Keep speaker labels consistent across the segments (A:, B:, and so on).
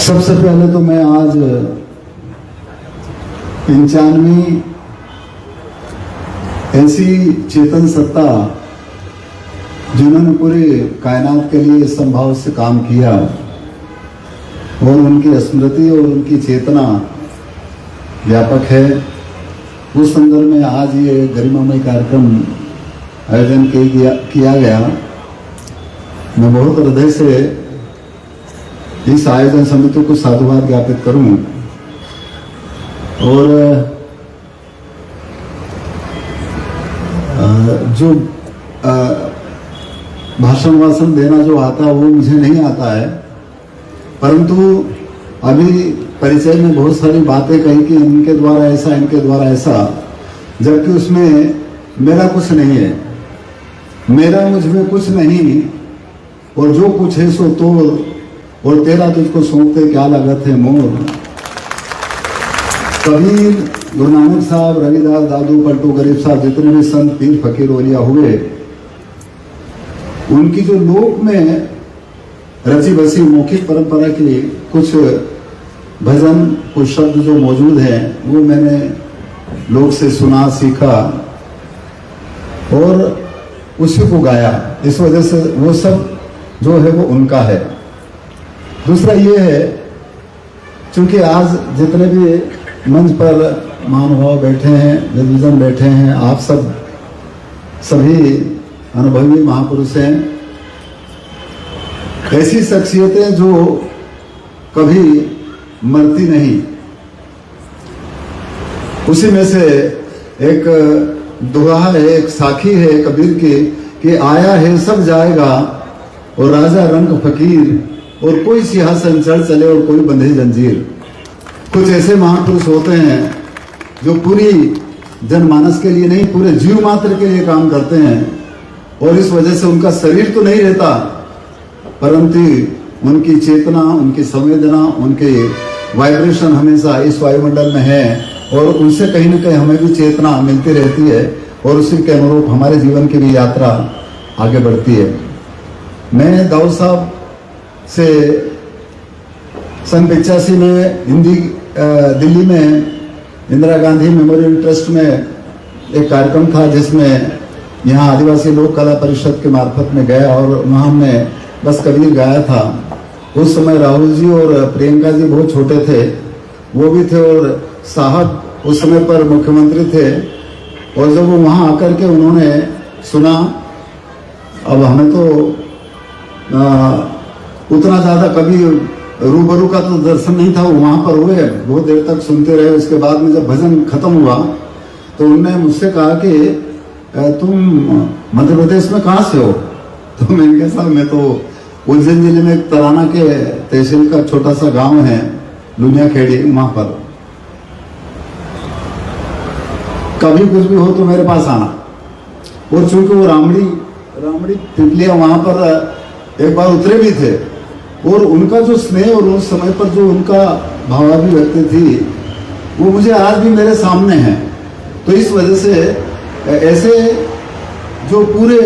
A: सबसे पहले तो मैं आज 95वीं ऐसी चेतन सत्ता जिन्होंने पूरी कायनात के लिए संभाव से काम किया और उनकी स्मृति और उनकी चेतना व्यापक है, उस संदर्भ में आज ये गरिमामय कार्यक्रम आयोजन किया गया। मैं बहुत हृदय से इस आयोजन समिति को साधुवाद ज्ञापित करूं और जो भाषण देना जो आता है वो मुझे नहीं आता है, परंतु अभी परिचय में बहुत सारी बातें कही कि इनके द्वारा ऐसा, इनके द्वारा ऐसा, जबकि उसमें मेरा कुछ नहीं है, मेरा मुझ में कुछ नहीं, और जो कुछ है सो तोड़ और तेरा तुझको सौंपते क्या लागत है मोर। कबीर, गुरु नानक साहब, रविदास, दादू, पलटू, गरीब साहब, जितने भी संत, पीर, फकीर, औलिया हुए, उनकी जो लोक में रची बसी मौखिक परंपरा की कुछ भजन, कुछ शब्द जो मौजूद हैं, वो मैंने लोग से सुना, सीखा और उसी को गाया। इस वजह से वो सब जो है वो उनका है। दूसरा ये है, क्योंकि आज जितने भी मंच पर महानुभाव बैठे हैं, जन बैठे हैं, आप सब सभी अनुभवी महापुरुष हैं, ऐसी शख्सियतें जो कभी मरती नहीं। उसी में से एक दोहा है, एक साखी है कबीर की कि आया है सब जाएगा और राजा रंग फकीर, और कोई सिंहासन चढ़ चले और कोई बंधे जंजीर। कुछ ऐसे महापुरुष होते हैं जो पूरी जनमानस के लिए नहीं, पूरे जीव मात्र के लिए काम करते हैं, और इस वजह से उनका शरीर तो नहीं रहता, परंतु उनकी चेतना, उनकी संवेदना, उनके वाइब्रेशन हमेशा इस वायुमंडल में है, और उनसे कहीं ना कहीं हमें भी चेतना मिलती रहती है, और उसी के अनुरूप हमारे जीवन की भी यात्रा आगे बढ़ती है। मैं दाऊद साहब से सन 85 में दिल्ली में इंदिरा गांधी मेमोरियल ट्रस्ट में एक कार्यक्रम था, जिसमें यहाँ आदिवासी लोक कला परिषद के मार्फत में गया और वहाँ हमने बस कबीर गाया था। उस समय राहुल जी और प्रियंका जी बहुत छोटे थे, वो भी थे, और साहब उस समय पर मुख्यमंत्री थे, और जब वो वहाँ आकर के उन्होंने सुना, अब हमें तो उतना ज़्यादा कभी रूबरू का तो दर्शन नहीं था, वहाँ पर हुए, बहुत देर तक सुनते रहे। उसके बाद में जब भजन खत्म हुआ तो उन्होंने मुझसे कहा कि तुम मध्य प्रदेश में कहाँ से हो? तो मैंने कहा साहब मैं तो उज्जैन जिले में तराना के तहसील का छोटा सा गांव है लुनिया खेड़ी, वहाँ पर कभी कुछ भी हो तो मेरे पास आना। और चूंकि वो रामड़ी पिपलिया वहाँ पर एक बार उतरे भी थे, और उनका जो स्नेह और उस समय पर जो उनका भावाभिव्यक्ति थी वो मुझे आज भी मेरे सामने है। तो इस वजह से ऐसे जो पूरे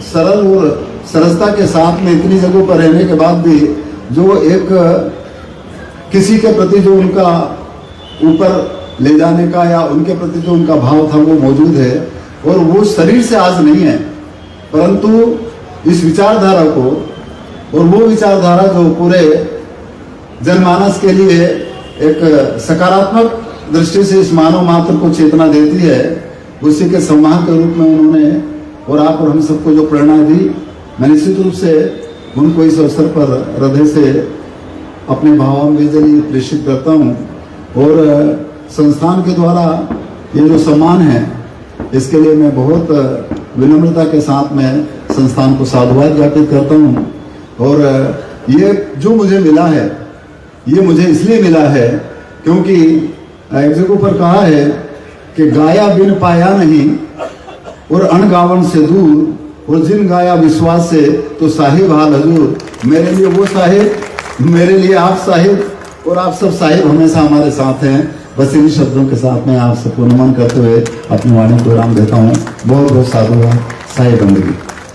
A: सरल और सरलता के साथ में इतनी जगहों पर रहने के बाद भी जो एक किसी के प्रति जो उनका ऊपर ले जाने का या उनके प्रति जो उनका भाव था वो मौजूद है, और वो शरीर से आज नहीं है, परंतु इस विचारधारा को, और वो विचारधारा जो पूरे जनमानस के लिए एक सकारात्मक दृष्टि से इस मानव मात्र को चेतना देती है, उसी के सम्मान के रूप में उन्होंने और आप और हम सबको जो प्रेरणा दी, मैं निश्चित रूप से उनको इस अवसर पर हृदय से अपने भावांजलि प्रेषित करता हूँ। और संस्थान के द्वारा ये जो सम्मान है, इसके लिए मैं बहुत विनम्रता के साथ में संस्थान को साधुवाद ज्ञापित करता हूँ। और ये जो मुझे मिला है, ये मुझे इसलिए मिला है क्योंकि एक जगह पर कहा है कि गाया बिन पाया नहीं और अनगावन से दूर, और जिन गाया विश्वास से तो साहिब हाल हजूर। मेरे लिए वो साहिब, मेरे लिए आप साहिब, और आप सब साहिब हमेशा हमारे साथ हैं। बस इन्हीं शब्दों के साथ मैं आप सबको नमन करते हुए अपनी वाणी को विराम देता हूँ। बहुत बहुत साधुवाद। साहिब बंदगी।